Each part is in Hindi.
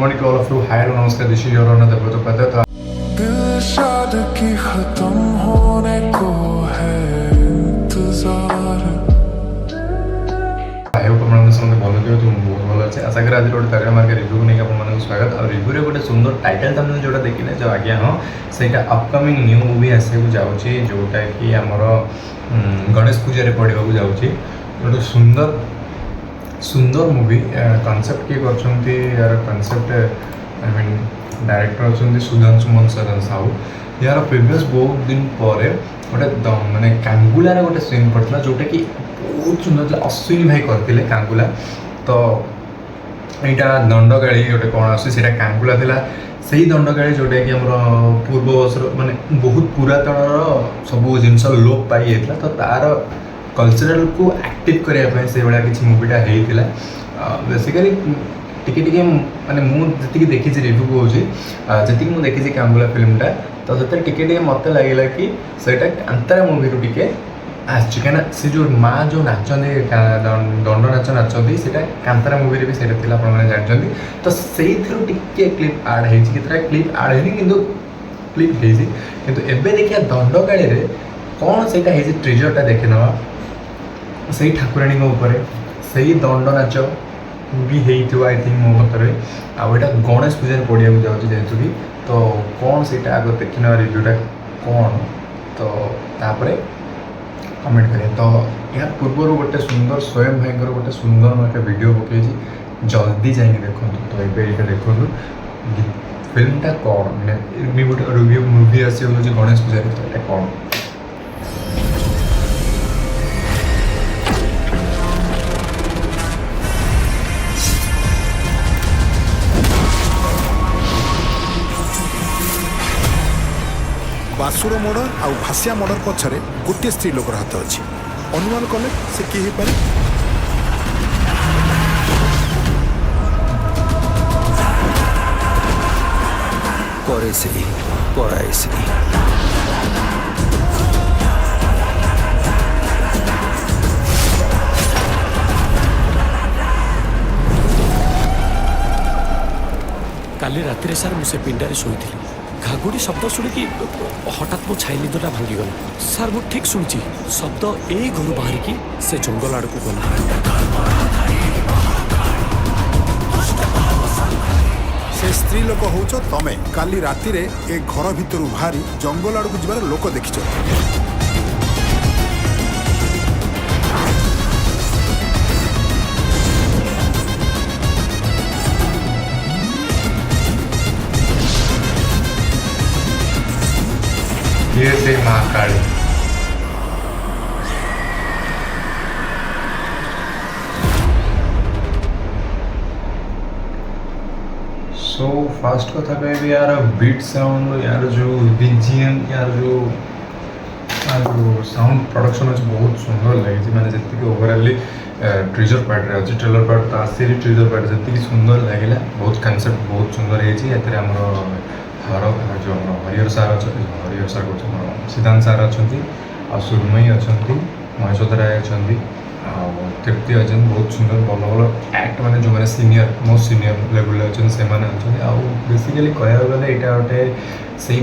morning to all of you. Hi, hello, namaskar. This is your Ronald Devotopadhyay. तो दिल शाद की खत्म होने को है इंतजार। आई होप आपन समस्त भलो थियो तो बहुत भलो अछि आशा करा आज रोड तारा मार्के रिव्यू को नै आपन मानक स्वागत और रिव्यू रे गोटे सुंदर टाइटल तमने जोटा देखिले जो आज्ञा हां सेटा अपकमिंग न्यू मूवी आसे को जाउची जोटा कि हमर गणेश पूजा रे पडिबा को जाउची गोटे सुंदर सुंदर मूवी कांसेप्ट के करछंती यार कांसेप्ट आई मीन डायरेक्टर अच्छा सुधांशु मनसरन साहू यार प्रिवियस बहुत दिन पर गोटे मानने कांगुलार गोटे सीन पड़ता जोटा कि बहुत सुंदर था अश्विनी भाई करते कांगुला तो यहाँ दंडकाड़ी गोटे कौन आसा कांगुला थिला से ही दंडकाड़ी जोटा कि पूर्व वर्ष माने बहुत पुरातन सब जिनस लोप पाई जाता तो तार कल्चरल को एक्टिव करने से भाया किसी मूवीटा होता बेसिकली टिके टिके माने मुझे देखी रिव्यू कहूँ जी मुझे देखी कांगुला फिल्मटा तो से टिके टिके मत लगे कि सेटा कांतारा मूवी रू टिके आसची कहीं से जो माँ जो नाचती दंड नाच नाचती से कांतारा मूवी रे भी सेटा थिला आपण माने जानछंती तो से टिके क्लिप आड है कितना क्लिप आड है किंतु क्लिप है किंतु एबे देखिया दंडकाड़ी रे कौन सेटा है ट्रेजरटा देखि नवा से ठाकुराणी ऊपर से दंड नाच भी होता आई थिंक मो मत आटा गणेश पूजा पड़िया जाऊँगी जेहेतु कि तो कौन से आग देखना रिव्यूटा कौन तो तापर कमेंट करें तो यार पूर्व गोटे सुंदर स्वयं भाई गोटे सुंदर मैं वीडियो पकई जल्दी जाइए देखो तो ये देखो फिल्मटा कौन मैंने गोटे रिव्यू मूवी आसी गणेश पूजा तो ये कौन बासुर मर्डर आउ भासिया मर्डर पछरे गोटे स्त्री लोक हाथ अच्छी अनुमान कले से किए पारे परे से पराए से काली राति रे सार मुझे पिंडारे शोई घागुड़ी शब्द शुणिकी हठात मो छाई निदटा भांगीगला सार मु ठीक शुणुची शब्द ए घर बाहरिकी से जंगल आड़ को गला से स्त्री लोक होच तमे काली राति रे ए घर भितर बाहरी जंगल आड़ को जीवार लोक देखिछ ये से महाकाली सो फास्ट कथा कहबी यार बीट साउंड यार जो बीजीएम यार जो साउंड प्रोडक्शन अच्छे बहुत सुंदर लगी मैंने जी ओवरअली ट्रेजर पार्ट रे अच्छे ट्रेलर पार्ट तो आसी ट्रेजर पार्ट जी सुंदर लगे बहुत कनसेप्ट बहुत सुंदर है हर जो हरिहर सार हरिहर सार कौन सिद्धांत सार अच्छा सुरमयी अच्छा महेश्वर राय अच्छा तृप्ति अच्छा बहुत सुंदर भल भल एक्ट मैंने जो मैंने सीनियर मोस्ट सीनियर लेवल अच्छा से बेसिकली कह गले यहाँ गोटे से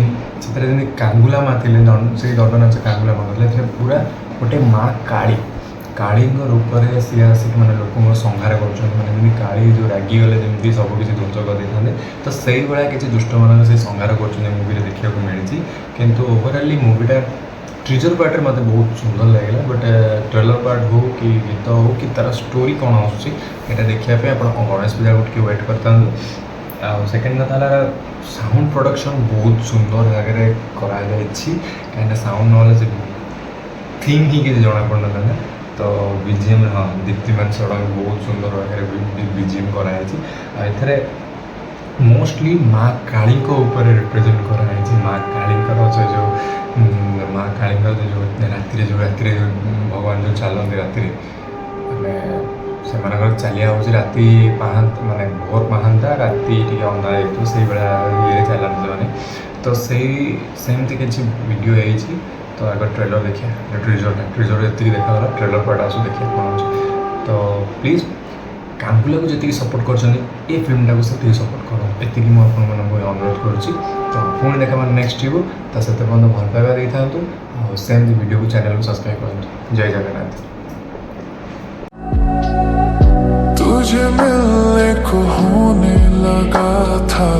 कांगुला माँ थे से दंड नाच कांगुला माँ थे पूरा गोटे माँ काली काली रूप में सी आसिक मैंने लोक संहार कर काली जो रागी गले जमी सब किसी ध्वंस कर दे तो से भाया किसी दुष्ट मान से संहार कर मूवी देखा मिली किंतु ओवरअली मूवीटा ट्रेजर पार्ट मत बहुत सुंदर लगे बट ट्रेलर पार्ट हो कि गीत हो कि तार स्टोरी कौन आसा देखापी आप गणेश पूजा को वेट करता सेकेंड कथा साउंड प्रोडक्शन बहुत सुंदर जगह कहीं साउंड ना थीम ही किसी जना पड़ना तो बीजीएम हाँ दीप्तिमान सड़क बहुत सुंदर भाव बीजीएम कराई मोस्टली माँ काली ऊपर रिप्रेजेंट कराई माँ काली जो माँ काली जो राति भगवान जो चलते राति से चलिया हूँ राति माने भोर पहांता राति अंधार हो से ये चलते तो सेमती किसी वीडियो है तो आगे ट्रेलर देखिए ट्रेजर जी देखागला ट्रेलर पार्ट आसू देखिए कौन तो प्लीज କାଙ୍ଗୁଲା को ଯେତିକି ସପୋର୍ଟ କରିଛନ୍ତି ଏ ଫିଲ୍ମଟାକୁ ସେତିକି ସପୋର୍ଟ କର ଏତିକି ମୁଁ ଆପଣମାନଙ୍କୁ ଅନୁରୋଧ କରୁଛି ତ ପୁଣି ଦେଖା ମାନେ ନେକ୍ସଟ ଥିବ ତା ସହିତ ଭଲ ପାଇବା ଦେଇଥାନ୍ତୁ ଆଉ ସେମିତି ଭିଡ଼ିଓକୁ ଚ୍ୟାନେଲକୁ ସବସ୍କ୍ରାଇବ୍ କରନ୍ତୁ ଜୟ ଜଗନ୍ନାଥ तुझे मिलने को होने लगा था